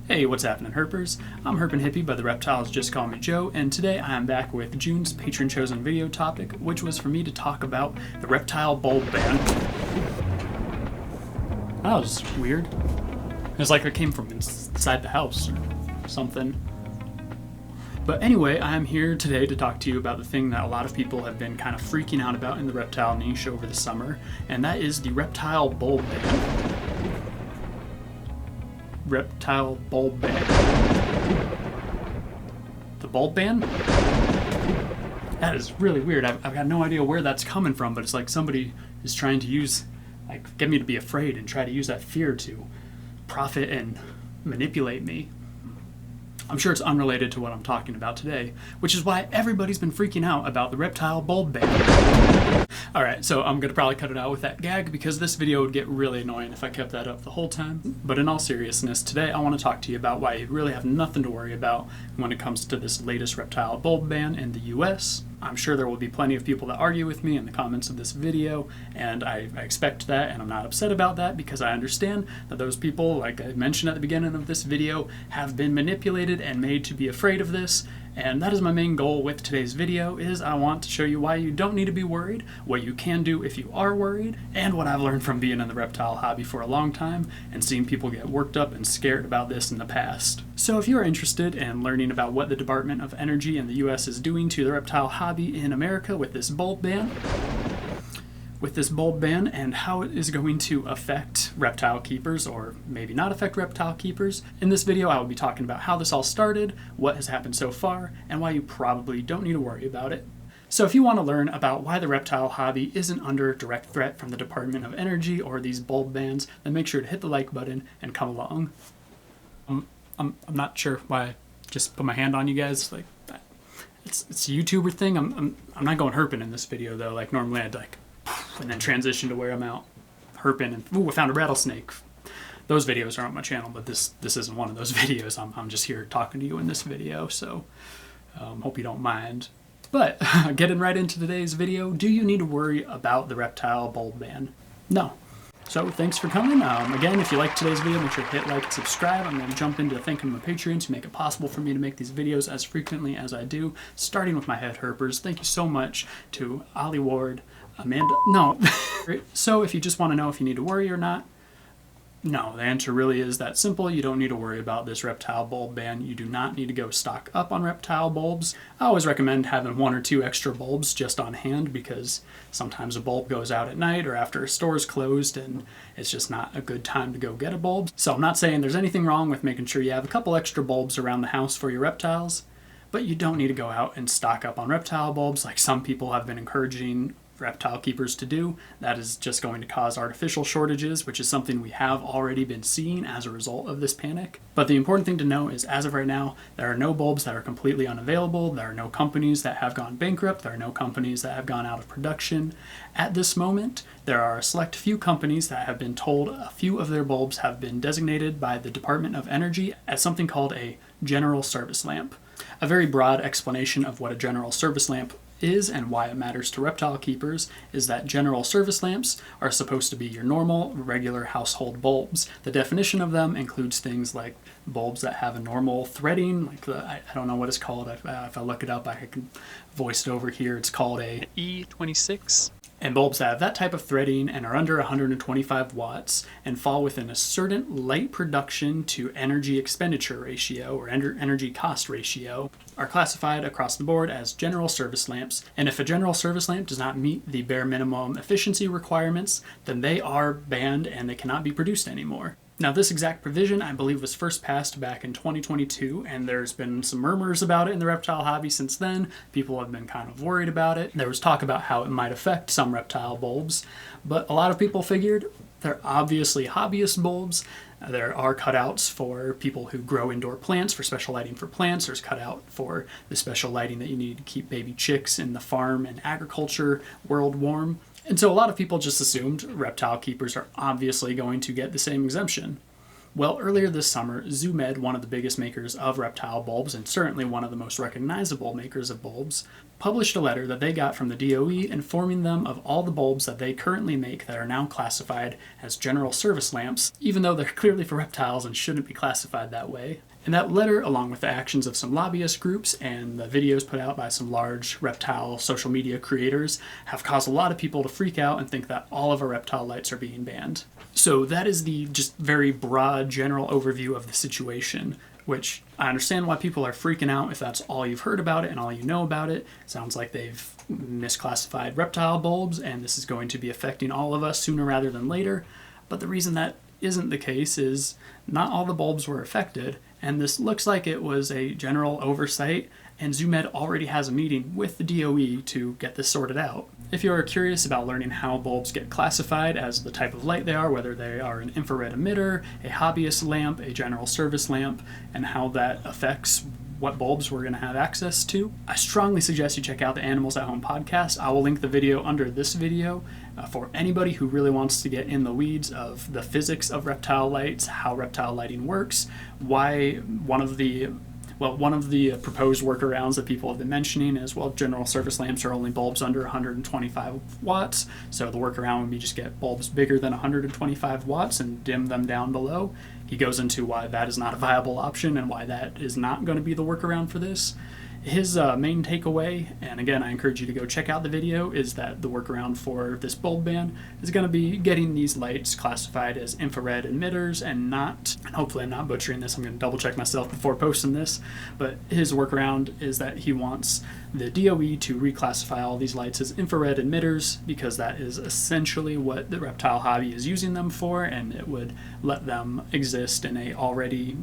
Hey, what's happening, Herpers? I'm Herpin Hippie, but the reptiles just call me Joe, and today I am back with June's patron-chosen video topic, which was for me to talk about the reptile bulb ban. That was weird. It's like it came from inside the house or something. But anyway, I'm here today to talk to you about the thing that a lot of people have been kind of freaking out about in the reptile niche over the summer, and that is the reptile bulb ban. Reptile bulb ban. The bulb ban? That is really weird. I've got no idea where that's coming from, but it's like somebody is trying to get me to be afraid and try to use that fear to profit and manipulate me. I'm sure it's unrelated to what I'm talking about today, which is why everybody's been freaking out about the reptile bulb ban. Alright, so I'm going to probably cut it out with that gag because this video would get really annoying if I kept that up the whole time. But in all seriousness, today I want to talk to you about why you really have nothing to worry about when it comes to this latest reptile bulb ban in the US. I'm sure there will be plenty of people that argue with me in the comments of this video, and I expect that, and I'm not upset about that because I understand that those people, like I mentioned at the beginning of this video, have been manipulated and made to be afraid of this. And that is my main goal with today's video, is I want to show you why you don't need to be worried, what you can do if you are worried, and what I've learned from being in the reptile hobby for a long time and seeing people get worked up and scared about this in the past. So if you are interested in learning about what the Department of Energy in the US is doing to the reptile hobby in America with this bulb ban, and how it is going to affect reptile keepers, or maybe not affect reptile keepers. In this video, I will be talking about how this all started, what has happened so far, and why you probably don't need to worry about it. So if you want to learn about why the reptile hobby isn't under direct threat from the Department of Energy or these bulb bans, then make sure to hit the like button and come along. I'm not sure why I just put my hand on you guys. Like, it's a YouTuber thing. I'm not going herping in this video though. Like normally I'd and then transition to where I'm out herping and ooh, I found a rattlesnake. Those videos are on my channel, but this isn't one of those videos. I'm just here talking to you in this video, so hope you don't mind. But getting right into today's video, do you need to worry about the reptile bulb ban? No. So thanks for coming. Again, if you like today's video, make sure to hit like and subscribe. I'm going to jump into thanking my Patreons who make it possible for me to make these videos as frequently as I do, starting with my head herpers. Thank you so much to Ollie Ward, Amanda. No. So if you just want to know if you need to worry or not, no, the answer really is that simple. You don't need to worry about this reptile bulb ban. You do not need to go stock up on reptile bulbs. I always recommend having 1 or 2 extra bulbs just on hand because sometimes a bulb goes out at night or after a store is closed and it's just not a good time to go get a bulb. So I'm not saying there's anything wrong with making sure you have a couple extra bulbs around the house for your reptiles, but you don't need to go out and stock up on reptile bulbs like some people have been encouraging reptile keepers to do. That is just going to cause artificial shortages, which is something we have already been seeing as a result of this panic. But the important thing to know is, as of right now, there are no bulbs that are completely unavailable. There are no companies that have gone bankrupt. There are no companies that have gone out of production. At this moment, there are a select few companies that have been told a few of their bulbs have been designated by the Department of Energy as something called a general service lamp. A very broad explanation of what a general service lamp is and why it matters to reptile keepers is that general service lamps are supposed to be your normal, regular household bulbs. The definition of them includes things like bulbs that have a normal threading, like I don't know what it's called. If I look it up, I can voice it over here. It's called a E26. And bulbs that have that type of threading and are under 125 watts and fall within a certain light production to energy expenditure ratio or energy cost ratio are classified across the board as general service lamps. And if a general service lamp does not meet the bare minimum efficiency requirements, then they are banned and they cannot be produced anymore. Now, this exact provision, I believe, was first passed back in 2022, and there's been some murmurs about it in the reptile hobby since then. People have been kind of worried about it. There was talk about how it might affect some reptile bulbs, but a lot of people figured they're obviously hobbyist bulbs. There are cutouts for people who grow indoor plants, for special lighting for plants. There's cutout for the special lighting that you need to keep baby chicks in the farm and agriculture world warm. And so a lot of people just assumed reptile keepers are obviously going to get the same exemption. Well, earlier this summer, ZooMed, one of the biggest makers of reptile bulbs and certainly one of the most recognizable makers of bulbs, published a letter that they got from the DOE informing them of all the bulbs that they currently make that are now classified as general service lamps, even though they're clearly for reptiles and shouldn't be classified that way. And that letter, along with the actions of some lobbyist groups and the videos put out by some large reptile social media creators, have caused a lot of people to freak out and think that all of our reptile lights are being banned. So that is the just very broad general overview of the situation, which I understand why people are freaking out if that's all you've heard about it and all you know about it. Sounds like they've misclassified reptile bulbs and this is going to be affecting all of us sooner rather than later. But the reason that isn't the case is not all the bulbs were affected, and this looks like it was a general oversight, and Zoo Med already has a meeting with the DOE to get this sorted out. If you are curious about learning how bulbs get classified as the type of light they are, whether they are an infrared emitter, a hobbyist lamp, a general service lamp, and how that affects what bulbs we're going to have access to, I strongly suggest you check out the Animals at Home podcast. I will link the video under this video for anybody who really wants to get in the weeds of the physics of reptile lights, how reptile lighting works, why one of the proposed workarounds that people have been mentioning is, well, general service lamps are only bulbs under 125 watts, so the workaround would be just get bulbs bigger than 125 watts and dim them down below. He goes into why that is not a viable option and why that is not going to be the workaround for this. His main takeaway, and again I encourage you to go check out the video, is that the workaround for this bulb ban is going to be getting these lights classified as infrared emitters and not, and hopefully I'm not butchering this, I'm going to double check myself before posting this, but his workaround is that he wants the DOE to reclassify all these lights as infrared emitters because that is essentially what the reptile hobby is using them for, and it would let them exist in a already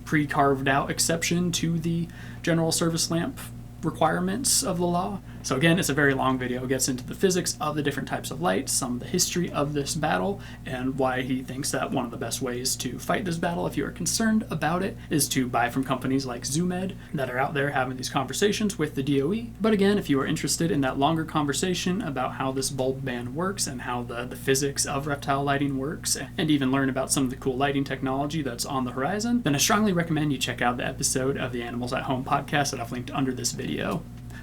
pre-carved out exception to the general service lamp requirements of the law. So again, it's a very long video. It gets into the physics of the different types of lights, some of the history of this battle, and why he thinks that one of the best ways to fight this battle, if you are concerned about it, is to buy from companies like Zoo Med that are out there having these conversations with the DOE. But again, if you are interested in that longer conversation about how this bulb ban works and how the physics of reptile lighting works, and even learn about some of the cool lighting technology that's on the horizon, then I strongly recommend you check out the episode of the Animals at Home podcast that I've linked under this video.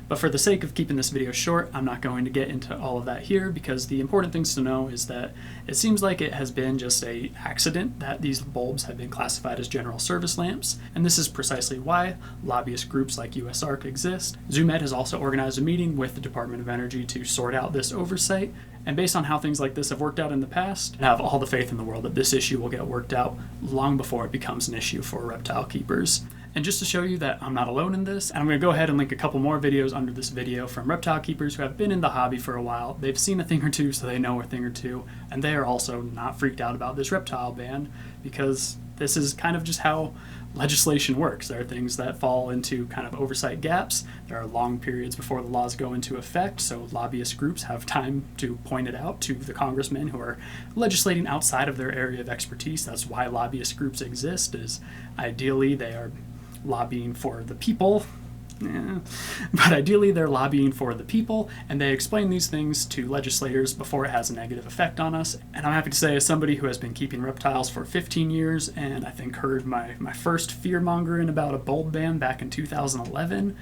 But for the sake of keeping this video short, I'm not going to get into all of that here because the important things to know is that it seems like it has been just an accident that these bulbs have been classified as general service lamps, and this is precisely why lobbyist groups like USARC exist. Zoo Med has also organized a meeting with the Department of Energy to sort out this oversight, and based on how things like this have worked out in the past, I have all the faith in the world that this issue will get worked out long before it becomes an issue for reptile keepers. And just to show you that I'm not alone in this, and I'm going to go ahead and link a couple more videos under this video from reptile keepers who have been in the hobby for a while. They've seen a thing or two, so they know a thing or two, and they are also not freaked out about this reptile ban because this is kind of just how legislation works. There are things that fall into kind of oversight gaps. There are long periods before the laws go into effect, so lobbyist groups have time to point it out to the congressmen who are legislating outside of their area of expertise. That's why lobbyist groups exist, is ideally they are lobbying for the people, but ideally they're lobbying for the people, and they explain these things to legislators before it has a negative effect on us. And I'm happy to say, as somebody who has been keeping reptiles for 15 years and I think heard my first fear-mongering about a bulb ban back in 2011,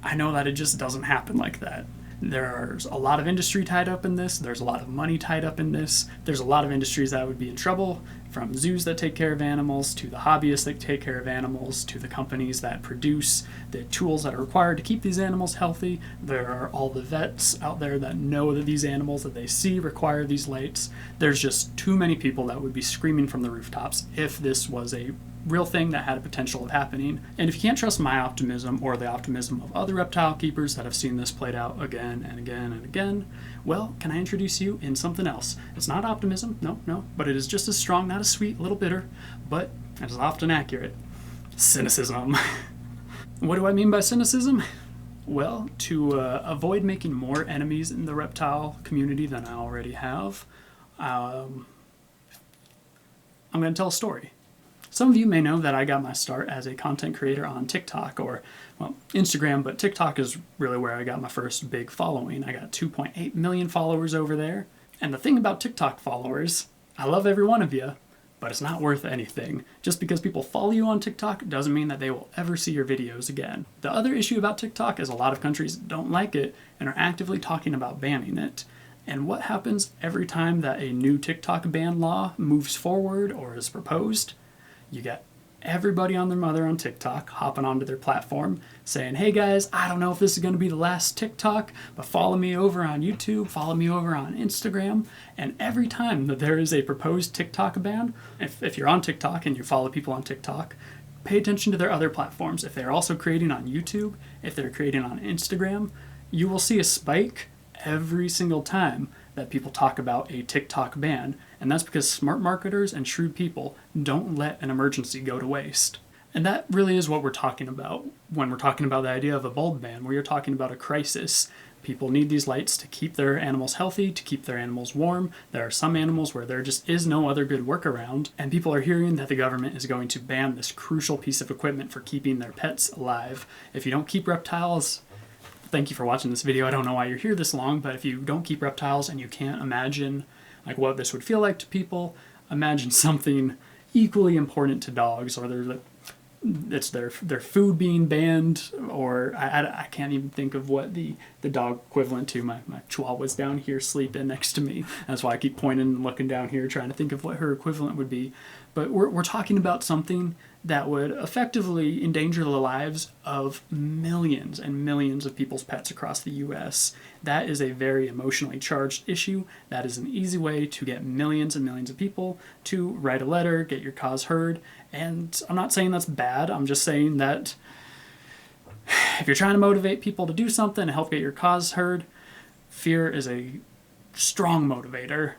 I know that it just doesn't happen like that. There's a lot of industry tied up in this. There's a lot of money tied up in this. There's a lot of industries that would be in trouble, from zoos that take care of animals, to the hobbyists that take care of animals, to the companies that produce the tools that are required to keep these animals healthy. There are all the vets out there that know that these animals that they see require these lights. There's just too many people that would be screaming from the rooftops if this was a real thing that had a potential of happening. And if you can't trust my optimism or the optimism of other reptile keepers that have seen this played out again and again and again, well, can I introduce you in something else? It's not optimism, no, but it is just as strong, not as sweet, a little bitter, but as often accurate. Cynicism. What do I mean by cynicism? Well, to avoid making more enemies in the reptile community than I already have, I'm going to tell a story. Some of you may know that I got my start as a content creator on TikTok, or, well, Instagram, but TikTok is really where I got my first big following. I got 2.8 million followers over there. And the thing about TikTok followers, I love every one of you, but it's not worth anything. Just because people follow you on TikTok doesn't mean that they will ever see your videos again. The other issue about TikTok is a lot of countries don't like it and are actively talking about banning it. And what happens every time that a new TikTok ban law moves forward or is proposed? You get everybody on their mother on TikTok hopping onto their platform saying, hey guys, I don't know if this is going to be the last TikTok, but follow me over on YouTube, follow me over on Instagram. And every time that there is a proposed TikTok ban, if you're on TikTok and you follow people on TikTok, pay attention to their other platforms. If they're also creating on YouTube, if they're creating on Instagram, you will see a spike every single time that people talk about a TikTok ban, and that's because smart marketers and shrewd people don't let an emergency go to waste. And that really is what we're talking about when we're talking about the idea of a bulb ban, where you're talking about a crisis. People need these lights to keep their animals healthy, to keep their animals warm. There are some animals where there just is no other good workaround, and people are hearing that the government is going to ban this crucial piece of equipment for keeping their pets alive. If you don't keep reptiles, thank you for watching this video. I don't know why you're here this long, but if you don't keep reptiles and you can't imagine like what this would feel like to people, imagine something equally important to dogs, or it's their food being banned, or I can't even think of what the dog equivalent to. My Chihuahua's down here sleeping next to me. That's why I keep pointing and looking down here trying to think of what her equivalent would be. But we're talking about something that would effectively endanger the lives of millions and millions of people's pets across the US. That is a very emotionally charged issue. That is an easy way to get millions and millions of people to write a letter, get your cause heard. And I'm not saying that's bad. I'm just saying that if you're trying to motivate people to do something and help get your cause heard, fear is a strong motivator.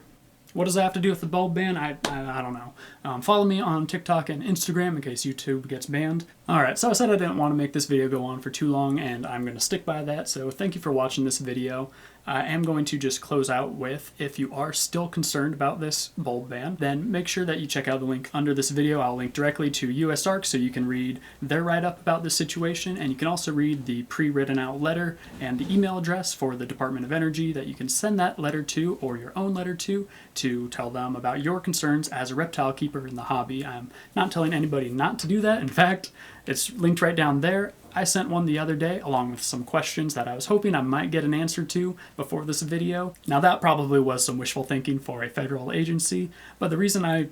What does that have to do with the bulb ban? I don't know. Follow me on TikTok and Instagram in case YouTube gets banned. Alright, so I said I didn't want to make this video go on for too long, and I'm going to stick by that, so thank you for watching this video. I am going to just close out with, if you are still concerned about this bulb ban, then make sure that you check out the link under this video. I'll link directly to USARK so you can read their write-up about this situation, and you can also read the pre-written out letter and the email address for the Department of Energy that you can send that letter to, or your own letter to tell them about your concerns as a reptile keeper in the hobby. I'm not telling anybody not to do that. In fact, it's linked right down there. I sent one the other day along with some questions that I was hoping I might get an answer to before this video. Now that probably was some wishful thinking for a federal agency, but the reason I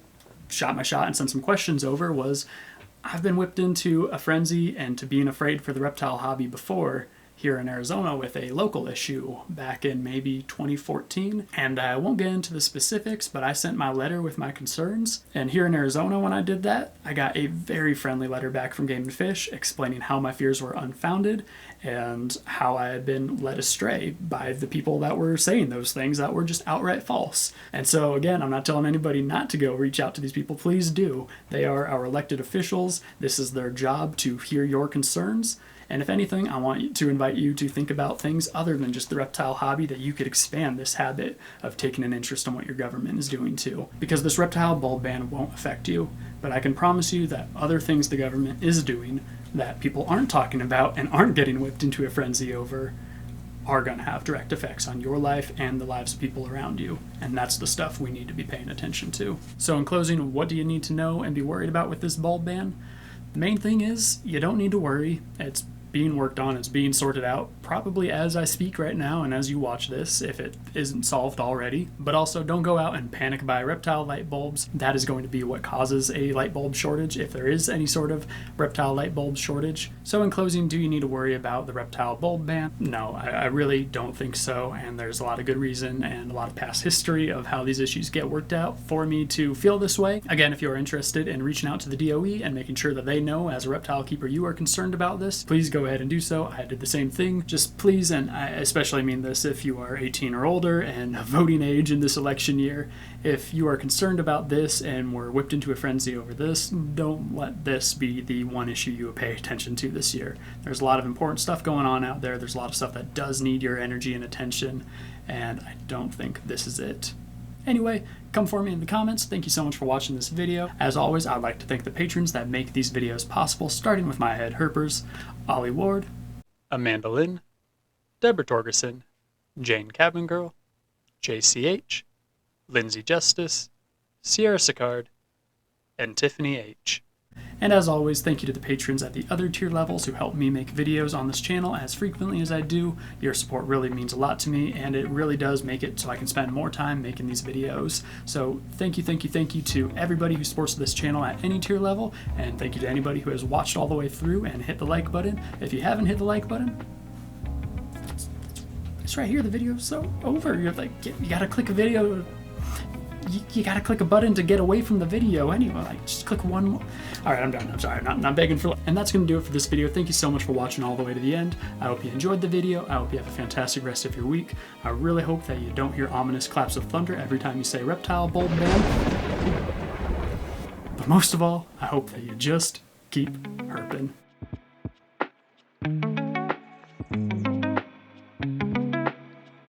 shot my shot and sent some questions over was I've been whipped into a frenzy and to being afraid for the reptile hobby before here in Arizona with a local issue back in maybe 2014. And I won't get into the specifics, but I sent my letter with my concerns. And here in Arizona, when I did that, I got a very friendly letter back from Game and Fish explaining how my fears were unfounded and how I had been led astray by the people that were saying those things that were just outright false. And so again, I'm not telling anybody not to go reach out to these people. Please do. They are our elected officials. This is their job to hear your concerns. And if anything, I want to invite you to think about things other than just the reptile hobby, that you could expand this habit of taking an interest in what your government is doing too. Because this reptile bulb ban won't affect you, but I can promise you that other things the government is doing that people aren't talking about and aren't getting whipped into a frenzy over are going to have direct effects on your life and the lives of people around you. And that's the stuff we need to be paying attention to. So in closing, what do you need to know and be worried about with this bulb ban? The main thing is you don't need to worry. It's being worked on, it's being sorted out, probably as I speak right now and as you watch this, if it isn't solved already. But also, don't go out and panic buy reptile light bulbs. That is going to be what causes a light bulb shortage, if there is any sort of reptile light bulb shortage. So in closing, do you need to worry about the reptile bulb ban? No, I really don't think so, and there's a lot of good reason and a lot of past history of how these issues get worked out for me to feel this way. Again, if you're interested in reaching out to the DOE and making sure that they know as a reptile keeper you are concerned about this, please go ahead and do so. I did the same thing. Just please, and I especially mean this if you are 18 or older and voting age in this election year, if you are concerned about this and were whipped into a frenzy over this, don't let this be the one issue you pay attention to this year. There's a lot of important stuff going on out there. There's a lot of stuff that does need your energy and attention, and I don't think this is it. Anyway, come for me in the comments. Thank you so much for watching this video. As always, I'd like to thank the patrons that make these videos possible, starting with my head herpers, Ollie Ward, Amanda Lynn, Deborah Torgerson, Jane Cabin Girl, JCH, Lindsay Justice, Sierra Sicard, and Tiffany H. And as always, thank you to the patrons at the other tier levels who help me make videos on this channel as frequently as I do. Your support really means a lot to me, and it really does make it so I can spend more time making these videos. So thank you to everybody who supports this channel at any tier level, and thank you to anybody who has watched all the way through and hit the like button. If you haven't hit the like button, it's right here. The video's so over. You're like, you gotta click a video. You gotta click a button to get away from the video anyway. Like, just click one more. All right, I'm done. I'm sorry. I'm not begging for. And that's gonna do it for this video. Thank you so much for watching all the way to the end. I hope you enjoyed the video. I hope you have a fantastic rest of your week. I really hope that you don't hear ominous claps of thunder every time you say reptile bulb ban. But most of all, I hope that you just keep herping.